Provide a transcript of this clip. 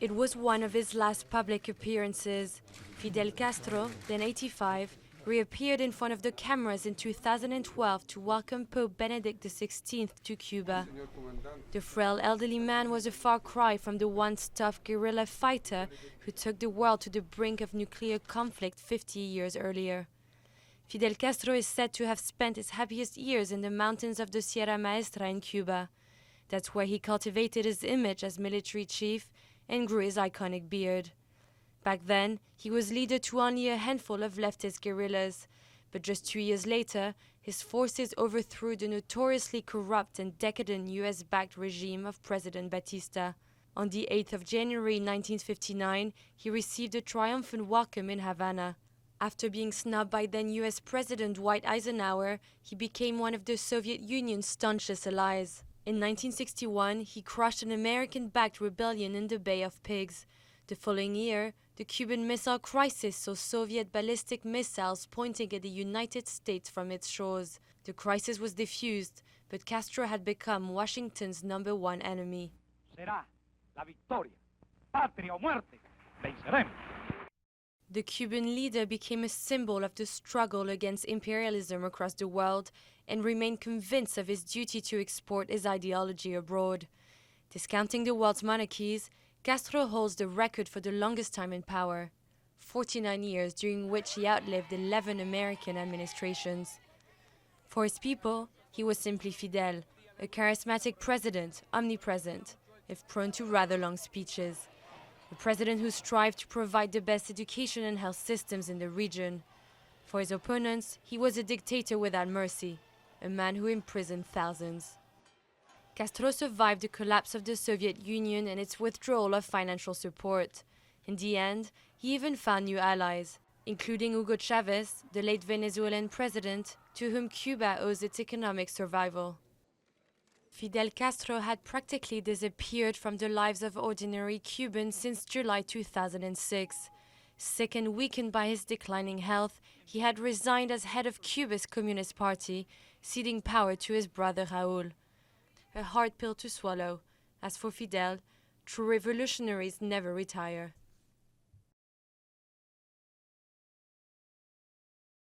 It was one of his last public appearances. Fidel Castro, then 85, reappeared in front of the cameras in 2012 to welcome Pope Benedict XVI to Cuba. The frail elderly man was a far cry from the once tough guerrilla fighter who took the world to the brink of nuclear conflict 50 years earlier. Fidel Castro is said to have spent his happiest years in the mountains of the Sierra Maestra in Cuba. That's where he cultivated his image as military chief and grew his iconic beard. Back then, he was leader to only a handful of leftist guerrillas, but just 2 years later, his forces overthrew the notoriously corrupt and decadent US-backed regime of President Batista. On the 8th of January 1959, he received a triumphant welcome in Havana. After being snubbed by then US President Dwight Eisenhower, he became one of the Soviet Union's staunchest allies. In 1961, he crushed an American-backed rebellion in the Bay of Pigs. The following year, the Cuban Missile Crisis saw Soviet ballistic missiles pointing at the United States from its shores. The crisis was defused, but Castro had become Washington's #1 enemy. Será la victoria. Patria o muerte. Venceremos. The Cuban leader became a symbol of the struggle against imperialism across the world and remained convinced of his duty to export his ideology abroad. Discounting the world's monarchies, Castro holds the record for the longest time in power, 49 years, during which he outlived 11 American administrations. For his people, he was simply Fidel, a charismatic president, omnipresent, if prone to rather long speeches. A president who strived to provide the best education and health systems in the region. For his opponents, he was a dictator without mercy, a man who imprisoned thousands. Castro survived the collapse of the Soviet Union and its withdrawal of financial support. In the end, he even found new allies, including Hugo Chavez, the late Venezuelan president, to whom Cuba owes its economic survival. Fidel Castro had practically disappeared from the lives of ordinary Cubans since July 2006. Sick and weakened by his declining health, he had resigned as head of Cuba's Communist Party, ceding power to his brother Raúl. A hard pill to swallow. As for Fidel, true revolutionaries never retire.